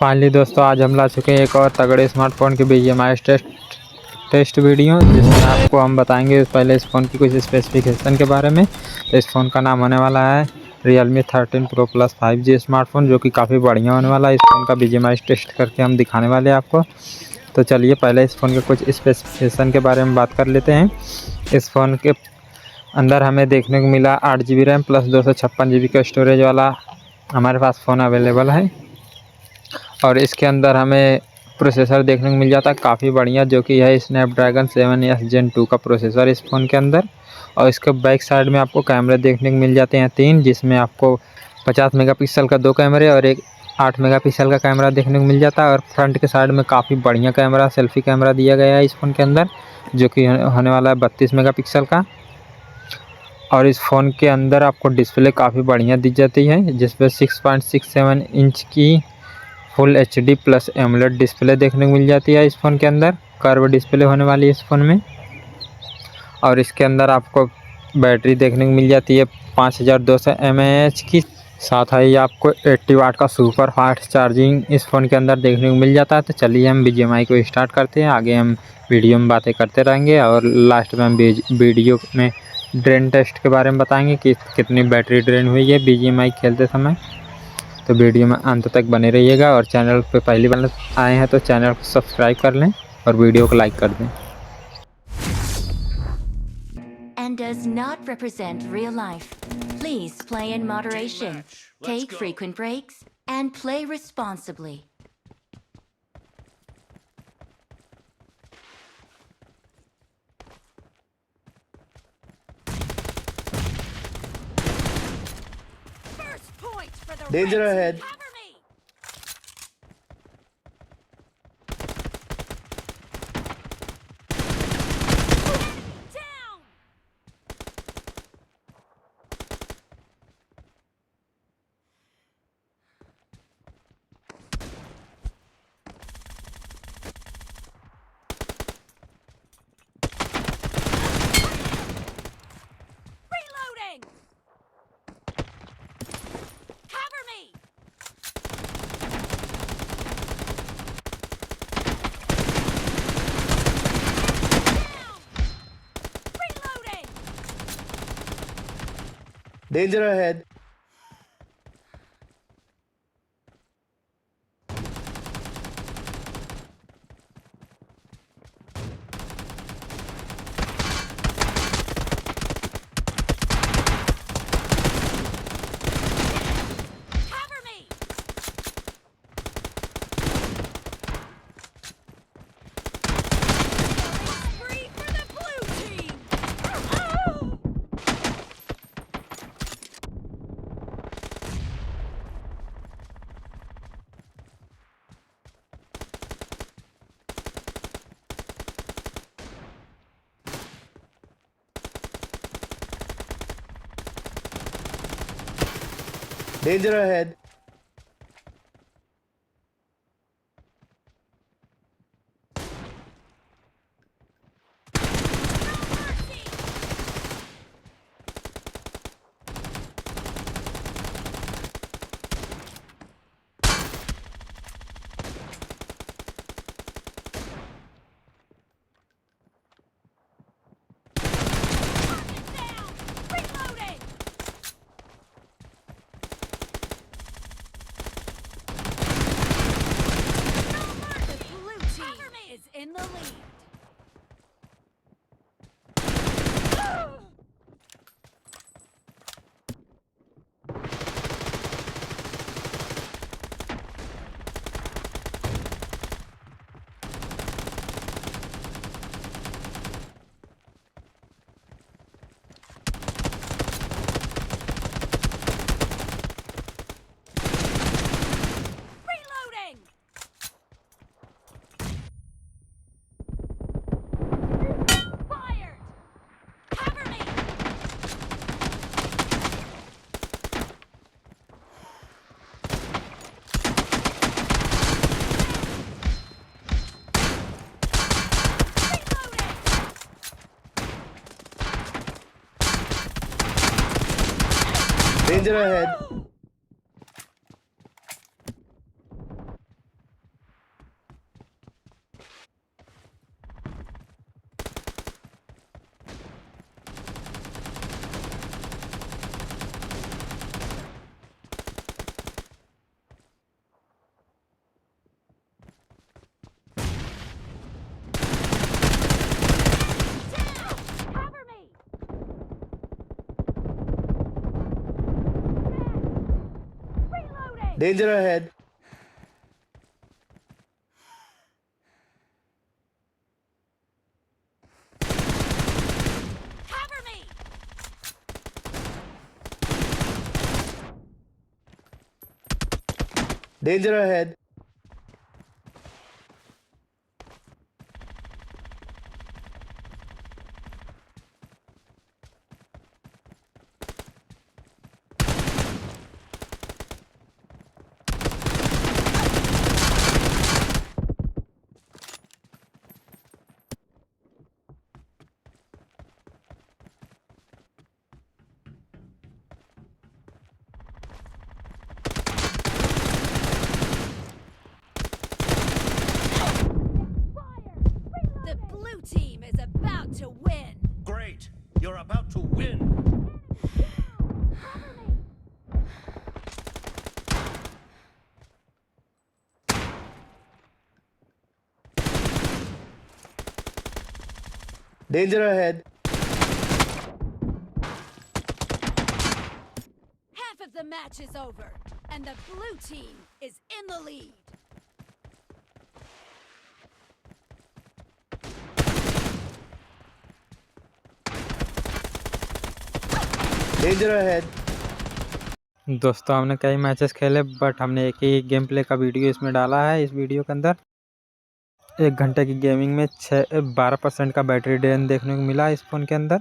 Finally दोस्तों आज हम ला चुके हैं एक और तगड़े स्मार्टफोन के BGMI टेस्ट वीडियो, जिसमें आपको हम बताएंगे पहले इस फ़ोन की कुछ स्पेसिफिकेशन के बारे में। तो इस फ़ोन का नाम होने वाला है Realme 13 Pro Plus 5G smartphone, जो कि काफ़ी बढ़िया होने वाला है। इस फ़ोन का BGMI टेस्ट करके हम दिखाने वाले हैं आपको। तो चलिए पहले इस फ़ोन के कुछ स्पेसिफिकेशन के बारे में बात कर लेते हैं। इस फ़ोन के अंदर हमें देखने को मिला 8GB रैम प्लस 256GB का स्टोरेज वाला हमारे पास फ़ोन अवेलेबल है। और इसके अंदर हमें प्रोसेसर देखने को मिल जाता है काफ़ी बढ़िया, जो कि है स्नैपड्रैगन 7S Gen 2 का प्रोसेसर इस फ़ोन के अंदर। और इसके बैक साइड में आपको कैमरे देखने को मिल जाते हैं 3, जिसमें आपको 50 मेगापिक्सल का 2 कैमरे और एक 8 मेगापिक्सल का कैमरा देखने को मिल जाता है। और फ्रंट के साइड में काफ़ी बढ़िया कैमरा, सेल्फी कैमरा दिया गया है इस फ़ोन के अंदर, जो कि होने वाला है 32 मेगापिक्सल का। और इस फ़ोन के अंदर आपको डिस्प्ले काफ़ी बढ़िया दी जाती है, जिसपे 6.67 इंच की full HD plus AMOLED display देखने को मिल जाती है इस फ़ोन के अंदर। कर्व डिस्प्ले होने वाली है इस फ़ोन में। और इसके अंदर आपको बैटरी देखने को मिल जाती है 5200 mAh की। साथ ही आपको 80 वाट का सुपर फास्ट चार्जिंग इस फ़ोन के अंदर देखने को मिल जाता है। तो चलिए हम BGMI को स्टार्ट करते हैं। आगे हम वीडियो में बातें करते रहेंगे और लास्ट में हम वीडियो में ड्रेन टेस्ट के बारे में बताएंगे कि कितनी बैटरी ड्रेन हुई है BGMI खेलते समय। तो वीडियो में अंत तक बने रहिएगा। और चैनल पे पहली बार आए हैं तो चैनल को सब्सक्राइब कर लें और वीडियो को लाइक कर दें। And does not represent real life. Please play in moderation, take frequent breaks, and play responsibly. First point for the Danger red ahead. team. Cover me. Down. Reloading. Cover me. Down. Reloading. Danger ahead. Cover me. Spree for the blue team. Danger ahead. Down. Reloading. The blue team is in the lead. Reloading. Fired. Cover me. Danger ahead. Danger ahead. Cover me! Danger ahead. The blue team is about to win. Great! You're about to win! Danger ahead. Half of the match is over, and the blue team is in the lead. Danger ahead. दोस्तों हमने कई matches खेले but हमने एक ही game play का video इसमें डाला है। इस वीडियो के अंदर 1 घंटे की गेमिंग में 12% का बैटरी ड्रेन देखने को मिला इस फ़ोन के अंदर।